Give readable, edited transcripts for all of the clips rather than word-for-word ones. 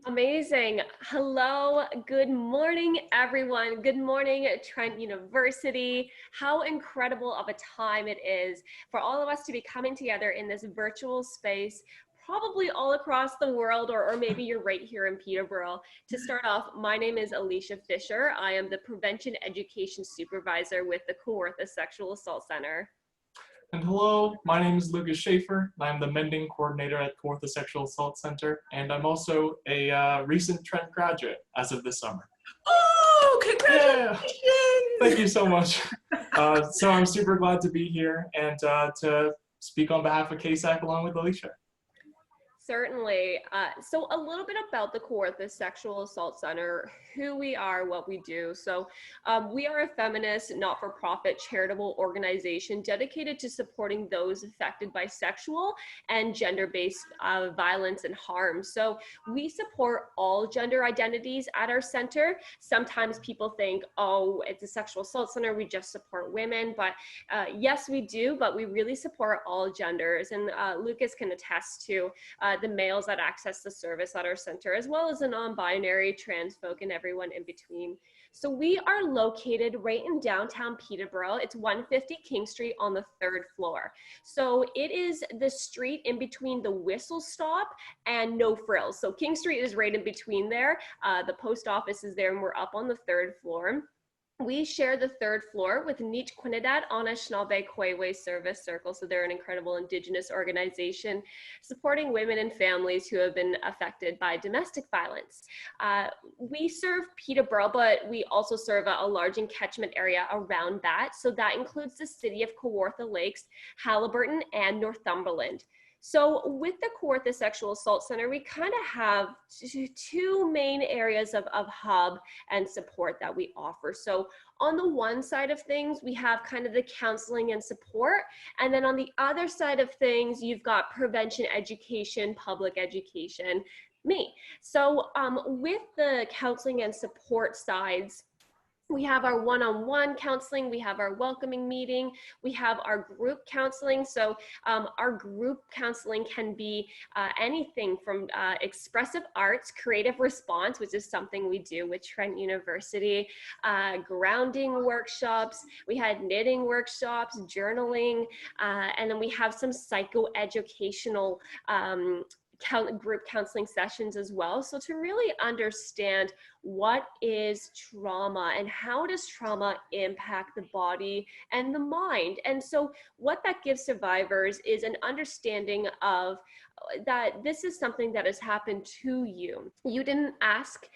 Amazing. Hello. Good morning, everyone. Good morning, Trent University. How incredible of a time it is for all of us to be coming together in this virtual space, probably all across the world, or maybe you're right here in Peterborough. To start off, my name is Alicia Fisher. I am the Prevention Education Supervisor with the Kawartha Sexual Assault Centre. And hello, my name is Lucas Schaefer, and I'm the Mending Coordinator at Kawartha Sexual Assault Centre, and I'm also a recent Trent graduate as of this summer. Oh, congratulations! Yeah. Thank you so much. So I'm super glad to be here and to speak on behalf of KSAC along with Alicia. Certainly. So a little bit about the Kawartha Sexual Assault Centre, who we are, what we do. So we are a feminist, not-for-profit charitable organization dedicated to supporting those affected by sexual and gender-based violence and harm. So we support all gender identities at our center. Sometimes people think, oh, it's a sexual assault center, we just support women. But yes, we do, but we really support all genders. And Lucas can attest to the males that access the service at our center, as well as the non-binary, trans folk, and everyone in between. So we are located right in downtown Peterborough. It's 150 King Street on the 3rd floor. So it is the street in between the Whistle Stop and No Frills. So King Street is right in between there. The post office is there, and we're up on the 3rd floor. We share the 3rd floor with Nich Quinidad Anishinaabe Kwewe Service Circle. So they're an incredible Indigenous organization supporting women and families who have been affected by domestic violence. We serve Peterborough, but we also serve a large catchment area around that. So that includes the city of Kawartha Lakes, Haliburton, and Northumberland. So with the Kawartha Sexual Assault Centre, we kind of have two main areas of hub and support that we offer. So on the one side of things, we have kind of the counseling and support. And then on the other side of things, you've got prevention education, public education, me. So with the counseling and support sides, we have our one-on-one counseling, we have our welcoming meeting, we have our group counseling. So our group counseling can be anything from expressive arts, creative response, which is something we do with Trent University, grounding workshops, we had knitting workshops, journaling, and then we have some psychoeducational group counseling sessions as well. So to really understand what is trauma and how does trauma impact the body and the mind. And so what that gives survivors is an understanding of that this is something that has happened to you. You didn't ask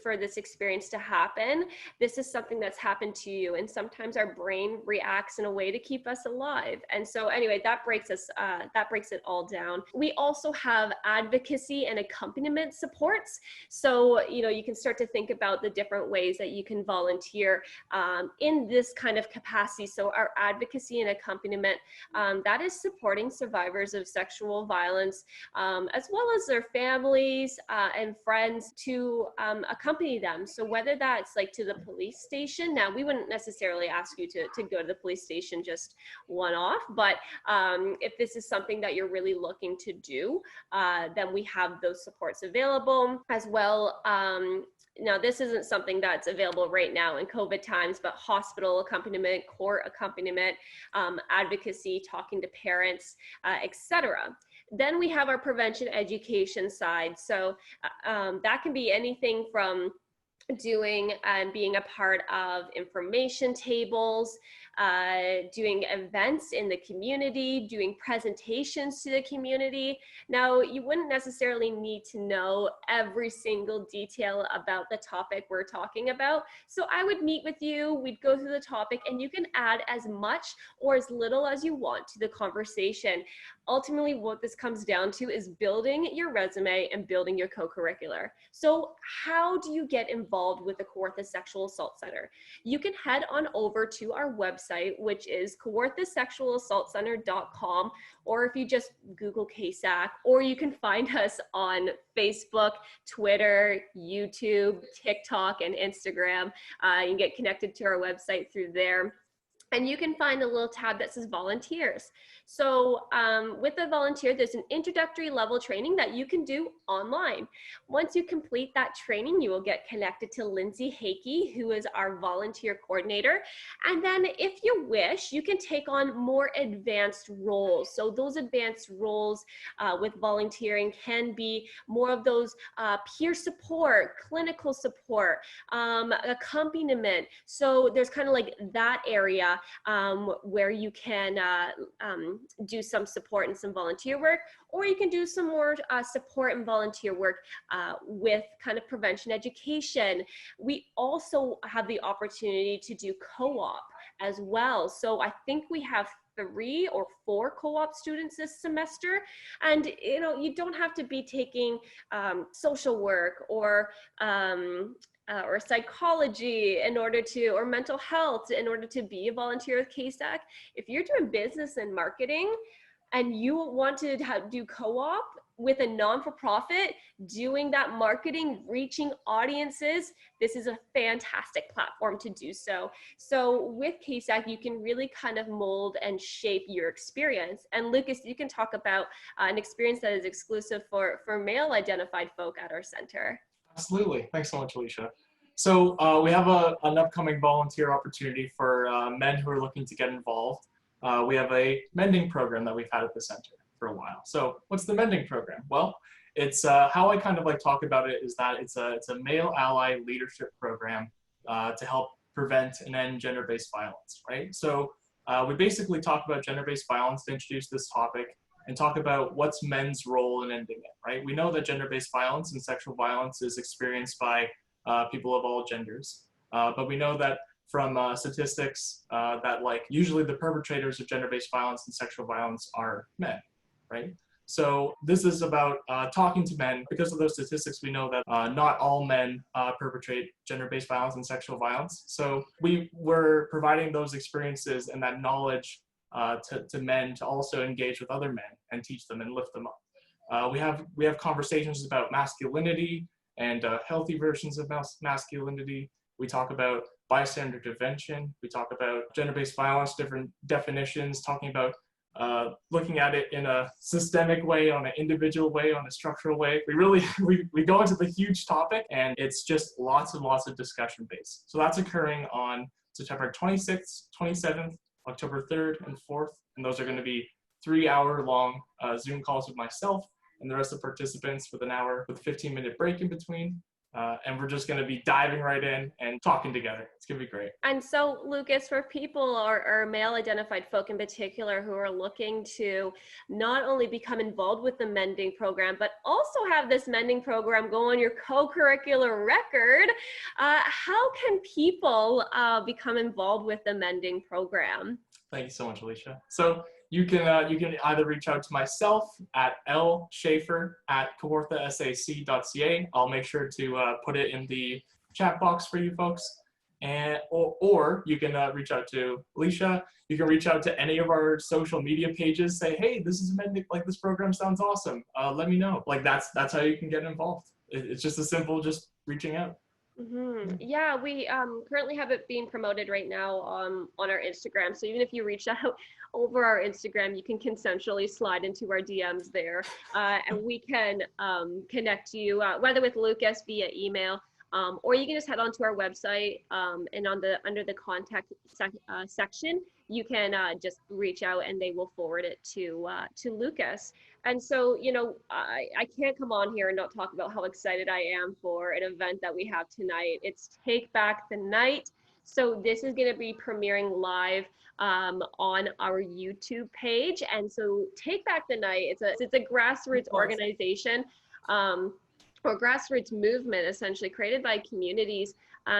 for this experience to happen. This is something that's happened to you, and sometimes our brain reacts in a way to keep us alive. And so anyway, that breaks it all down. We also have advocacy and accompaniment supports. So you can start to think about the different ways that you can volunteer in this kind of capacity. So our advocacy and accompaniment, that is supporting survivors of sexual violence, as well as their families and friends to accompany them. So whether that's like to the police station, now we wouldn't necessarily ask you to go to the police station just one off, but if this is something that you're really looking to do, then we have those supports available as well. Now, this isn't something that's available right now in COVID times, but hospital accompaniment, court accompaniment, advocacy, talking to parents, etc. Then we have our prevention education side. So that can be anything from doing and being a part of information tables, doing events in the community, doing presentations to the community. Now, you wouldn't necessarily need to know every single detail about the topic we're talking about. So I would meet with you, we'd go through the topic, and you can add as much or as little as you want to the conversation. Ultimately, what this comes down to is building your resume and building your co-curricular. So how do you get involved with the Kawartha Sexual Assault Centre? You can head on over to our website, which is kawarthasexualassaultcenter.com, or if you just Google KSAC, or you can find us on Facebook, Twitter, YouTube, TikTok, and Instagram. You can get connected to our website through there. and you can find a little tab that says volunteers. So with the volunteer, there's an introductory level training that you can do online. Once you complete that training, you will get connected to Lindsay Hakey, who is our volunteer coordinator. And then if you wish, you can take on more advanced roles. So those advanced roles with volunteering can be more of those peer support, clinical support, accompaniment. So there's kind of like that area where you can do some support and some volunteer work, or you can do some more support and volunteer work with kind of prevention education. We also have the opportunity to do co-op as well. So I think we have 3 or 4 co-op students this semester, and you don't have to be taking social work or psychology in order to, or mental health in order to be a volunteer with CASAC. If you're doing business and marketing and you want to do co-op with a non-for-profit, doing that marketing, reaching audiences, this is a fantastic platform to do so. So with CASAC, you can really kind of mold and shape your experience. And Lucas, you can talk about an experience that is exclusive for male identified folk at our center. Absolutely. Thanks so much, Alicia. So we have an upcoming volunteer opportunity for men who are looking to get involved. We have a mending program that we've had at the center for a while. So what's the mending program? Well, it's how I kind of like talk about it is that it's a male ally leadership program to help prevent and end gender-based violence, right? So we basically talk about gender-based violence to introduce this topic and talk about what's men's role in ending it, right? We know that gender-based violence and sexual violence is experienced by people of all genders, but we know that from statistics that like usually the perpetrators of gender-based violence and sexual violence are men, right? So this is about talking to men. Because of those statistics, we know that not all men perpetrate gender-based violence and sexual violence. So we were providing those experiences and that knowledge to men to also engage with other men and teach them and lift them up. We have conversations about masculinity and healthy versions of masculinity. We talk about bystander intervention. We talk about gender-based violence, different definitions, talking about looking at it in a systemic way, on an individual way, on a structural way. We go into the huge topic, and it's just lots and lots of discussion based. So that's occurring on September 26th, 27th, October 3rd and 4th, and those are going to be 3-hour-long Zoom calls with myself and the rest of the participants with an hour with a 15-minute break in between. And we're just going to be diving right in and talking together. It's going to be great. And so, Lucas, for people or male identified folk in particular who are looking to not only become involved with the mending program, but also have this mending program go on your co-curricular record, how can people become involved with the mending program? Thank you so much, Alicia. So you can either reach out to myself at lschaefer@kawarthasac.ca. I'll make sure to put it in the chat box for you folks. And or you can reach out to Alicia. You can reach out to any of our social media pages. Say, hey, this is amending. Like this program sounds awesome. Let me know. Like that's how you can get involved. It's just as simple, just reaching out. Mm-hmm. Yeah, we currently have it being promoted right now on our Instagram. So even if you reach out over our Instagram, you can consensually slide into our DMs there, and we can connect you whether with Lucas via email, or you can just head onto our website, and under the contact section, you can just reach out and they will forward it to Lucas. And so, I can't come on here and not talk about how excited I am for an event that we have tonight. It's Take Back the Night. So this is going to be premiering live on our YouTube page. And so Take Back the Night, it's a grassroots organization, or grassroots movement essentially created by communities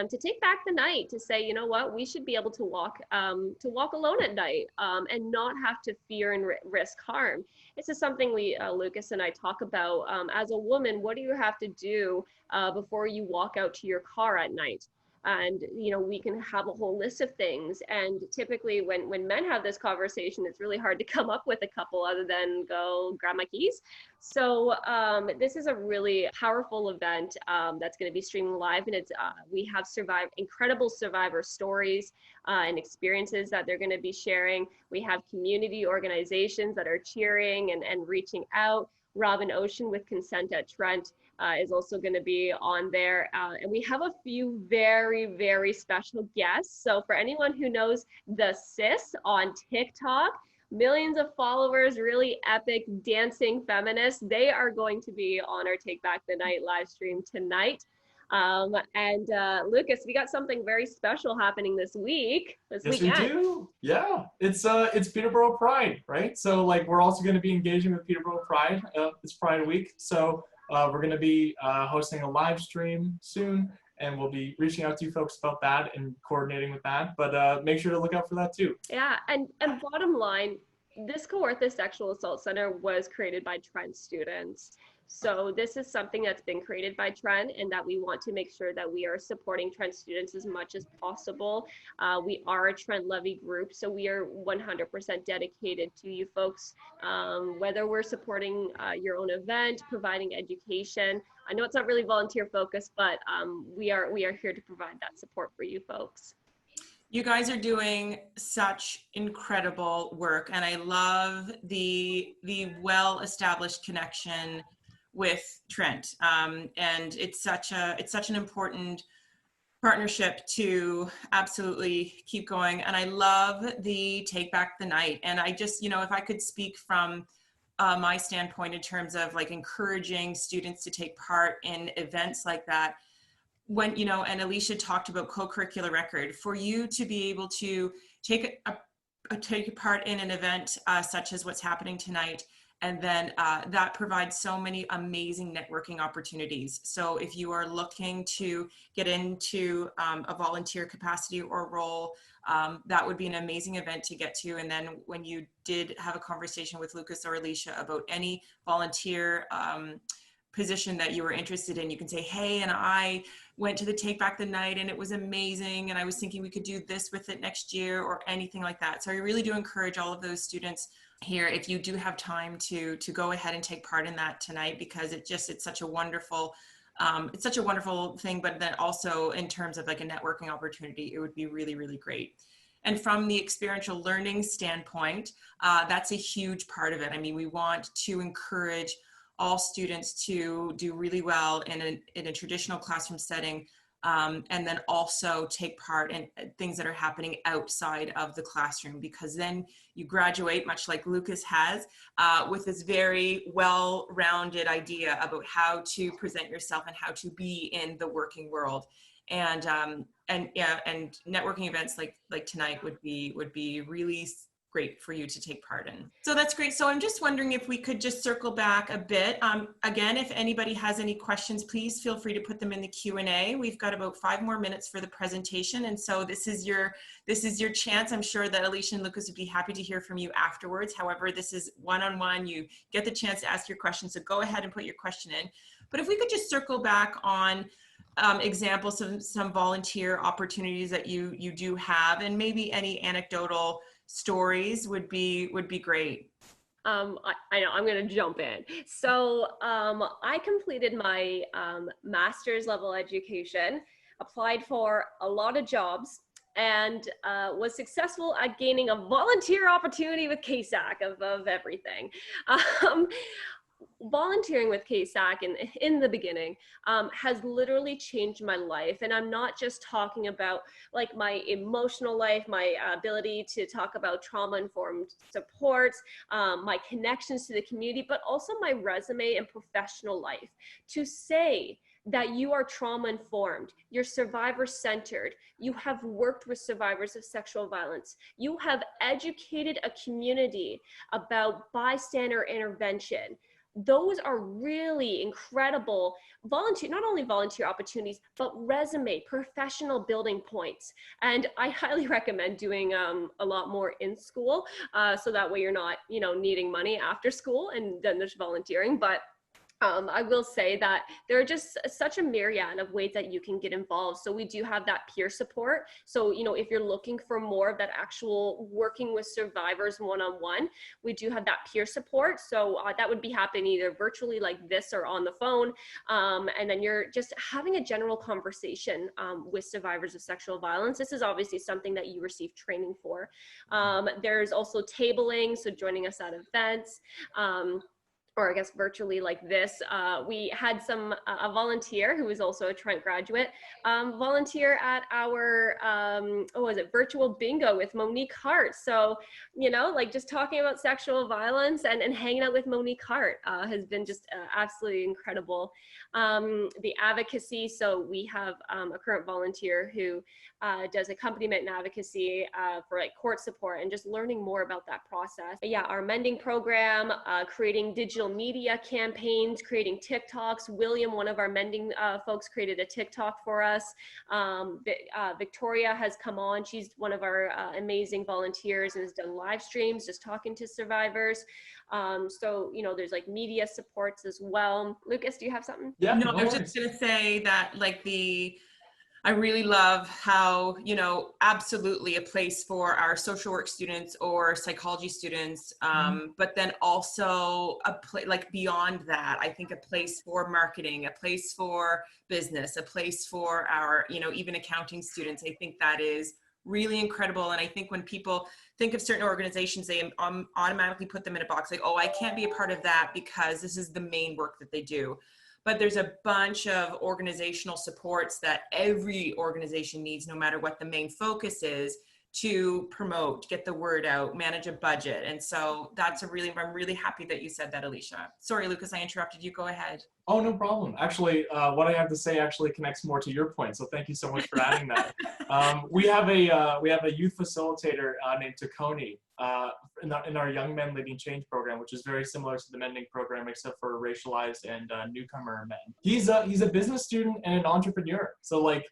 to take back the night, to say, you know what, we should be able to walk alone at night and not have to fear and risk harm. This is something Lucas and I talk about as a woman. What do you have to do before you walk out to your car at night? and we can have a whole list of things. And typically when men have this conversation, it's really hard to come up with a couple other than go grab my keys. So this is a really powerful event that's going to be streaming live, and we have incredible survivor stories and experiences that they're going to be sharing. We have community organizations that are cheering and reaching out. Robin Ocean with Consent at Trent is also going to be on there. And we have a few very, very special guests. So for anyone who knows the Sis on TikTok, millions of followers, really epic dancing feminists, they are going to be on our Take Back the Night live stream tonight. And Lucas, we got something very special happening this weekend. We do. Yeah, it's Peterborough Pride, right? So like we're also going to be engaging with Peterborough Pride. It's Pride Week, so we're going to be hosting a live stream soon, and we'll be reaching out to you folks about that and coordinating with that. But make sure to look out for that too. Yeah, and bottom line, this Kawartha Sexual Assault Center was created by Trent students. So this is something that's been created by Trent, and that we want to make sure that we are supporting Trent students as much as possible. We are a Trent Levy group, so we are 100% dedicated to you folks, whether we're supporting your own event, providing education. I know it's not really volunteer focused, but we are here to provide that support for you folks. You guys are doing such incredible work, and I love the well-established connection with Trent, and it's such an important partnership to absolutely keep going. And I love the Take Back the Night. And I just, if I could speak from my standpoint in terms of like encouraging students to take part in events like that, when and Alicia talked about co-curricular record, for you to be able to take part in an event such as what's happening tonight. And then that provides so many amazing networking opportunities. So if you are looking to get into a volunteer capacity or role, that would be an amazing event to get to. And then when you did have a conversation with Lucas or Alicia about any volunteer position that you were interested in, you can say, hey, and I went to the Take Back the Night and it was amazing, and I was thinking we could do this with it next year, or anything like that. So I really do encourage all of those students here, if you do have time, to go ahead and take part in that tonight, because it's such a wonderful thing. But then also in terms of like a networking opportunity, it would be really, really great. And from the experiential learning standpoint, that's a huge part of it. I mean, we want to encourage all students to do really well in a traditional classroom setting, and then also take part in things that are happening outside of the classroom, because then you graduate, much like Lucas has, with this very well-rounded idea about how to present yourself and how to be in the working world. And networking events like tonight would be really great for you to take part in. So that's great. So I'm just wondering if we could just circle back a bit. Again, if anybody has any questions, please feel free to put them in the Q&A. We've got about 5 more minutes for the presentation. And so this is your chance. I'm sure that Alicia and Lucas would be happy to hear from you afterwards. However, this is one-on-one. You get the chance to ask your question. So go ahead and put your question in. But if we could just circle back on examples of some volunteer opportunities that you do have, and maybe any anecdotal stories would be great. I know, I'm going to jump in. So I completed my master's level education, applied for a lot of jobs, and was successful at gaining a volunteer opportunity with KSAC of everything. Volunteering with KSAC in the beginning has literally changed my life. And I'm not just talking about like my emotional life, my ability to talk about trauma-informed supports, my connections to the community, but also my resume and professional life. To say that you are trauma-informed, you're survivor-centered, you have worked with survivors of sexual violence, you have educated a community about bystander intervention. Those are really incredible not only volunteer opportunities, but resume, professional building points. And I highly recommend doing a lot more in school, so that way you're not, needing money after school and then there's volunteering. But I will say that there are just such a myriad of ways that you can get involved. So we do have that peer support. So, if you're looking for more of that actual working with survivors one-on-one, we do have that peer support. So that would be happening either virtually like this or on the phone. And then you're just having a general conversation with survivors of sexual violence. This is obviously something that you receive training for. There's also tabling, so joining us at events. Or I guess virtually like this. We had a volunteer who was also a Trent graduate, volunteer at our, virtual bingo with Monique Hart. So, like just talking about sexual violence and hanging out with Monique Hart has been just absolutely incredible. The advocacy, so we have a current volunteer who does accompaniment and advocacy for like court support and just learning more about that process. But yeah, our mending program, creating digital media campaigns, creating TikToks. William, one of our mending folks, created a TikTok for us. Victoria has come on. She's one of our amazing volunteers and has done live streams just talking to survivors. So, there's like media supports as well. Lucas, do you have something? Yeah, No, no I was worries. just going to say that I really love how, absolutely a place for our social work students or psychology students, but then also a place like beyond that, I think a place for marketing, a place for business, a place for our, even accounting students. I think that is really incredible. And I think when people think of certain organizations, they automatically put them in a box like, oh, I can't be a part of that because this is the main work that they do. But there's a bunch of organizational supports that every organization needs, no matter what the main focus is, to promote, get the word out, manage a budget. And so I'm really happy that you said that, Alicia. Sorry, Lucas, I interrupted you. Go ahead. Oh, no problem. Actually, what I have to say actually connects more to your point. So thank you so much for adding that. We have a youth facilitator named Takoni in our Young Men Leading Change program, which is very similar to the mending program, except for racialized and newcomer men. He's a business student and an entrepreneur. So like,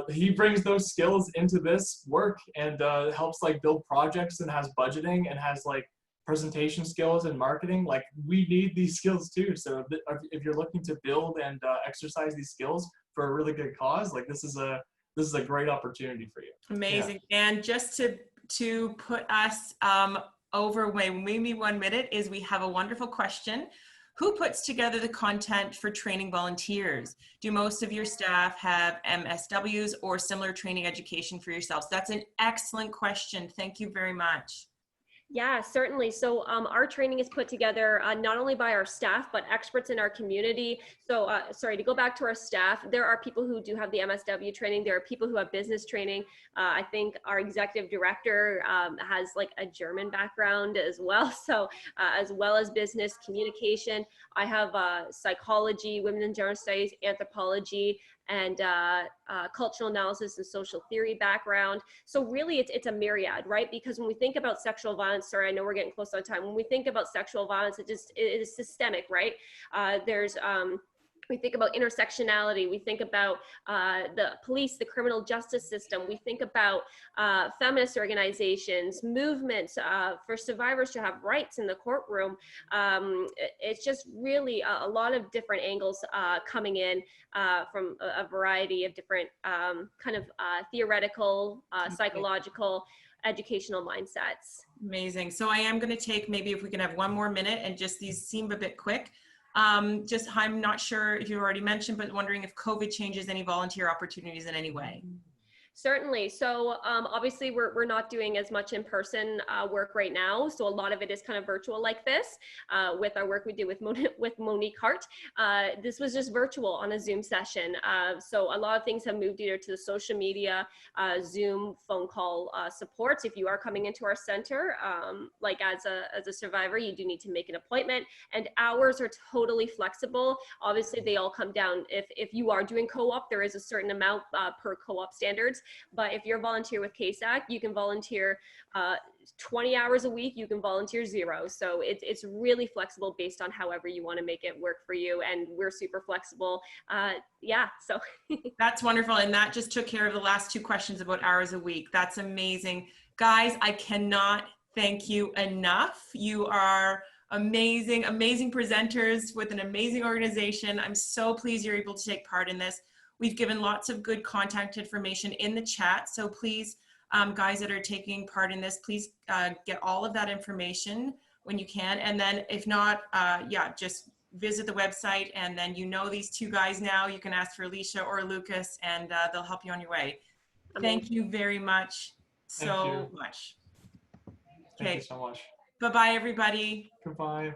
he brings those skills into this work and helps like build projects and has budgeting and has like presentation skills and marketing. Like we need these skills too. So if you're looking to build and exercise these skills for a really good cause, like this is a great opportunity for you. Amazing. Yeah. And just to put us over maybe 1 minute is we have a wonderful question. Who puts together the content for training volunteers? Do most of your staff have MSWs or similar training education for yourselves? That's an excellent question. Thank you very much. Yeah, certainly. So our training is put together not only by our staff, but experts in our community. So sorry, to go back to our staff, there are people who do have the MSW training. There are people who have business training. I think our executive director has like a German background as well. So as well as business communication, I have psychology, women and gender studies, anthropology, and cultural analysis and social theory background. So really it's a myriad, right? Because when we think about sexual violence, sorry, I know we're getting close on time. When we think about sexual violence, it is systemic, right? We think about intersectionality. We think about the police, the criminal justice system. We think about feminist organizations, movements for survivors to have rights in the courtroom. It's just really a lot of different angles coming in from a variety of different theoretical, psychological, educational mindsets. Amazing. So I am going to take, maybe if we can have 1 more minute, and just these seem a bit quick. I'm not sure if you already mentioned, but wondering if COVID changes any volunteer opportunities in any way. Certainly. So obviously we're not doing as much in-person work right now. So a lot of it is kind of virtual like this with our work we did with Monique Hart. This was just virtual on a Zoom session. So a lot of things have moved either to the social media, Zoom, phone call supports. If you are coming into our center, like as a survivor, you do need to make an appointment, and hours are totally flexible. Obviously they all come down. If you are doing co-op, there is a certain amount per co-op standards. But if you're a volunteer with KSAC, you can volunteer 20 hours a week, you can volunteer 0. So it's really flexible based on however you want to make it work for you. And we're super flexible. Yeah, so. That's wonderful. And that just took care of the last 2 questions about hours a week. That's amazing. Guys, I cannot thank you enough. You are amazing, amazing presenters with an amazing organization. I'm so pleased you're able to take part in this. We've given lots of good contact information in the chat. So please, guys that are taking part in this, please get all of that information when you can. And then if not, yeah, just visit the website, and then you know these two guys now. You can ask for Alicia or Lucas, and they'll help you on your way. Thank you very much so much. Thank you so much. Bye-bye, everybody. Goodbye.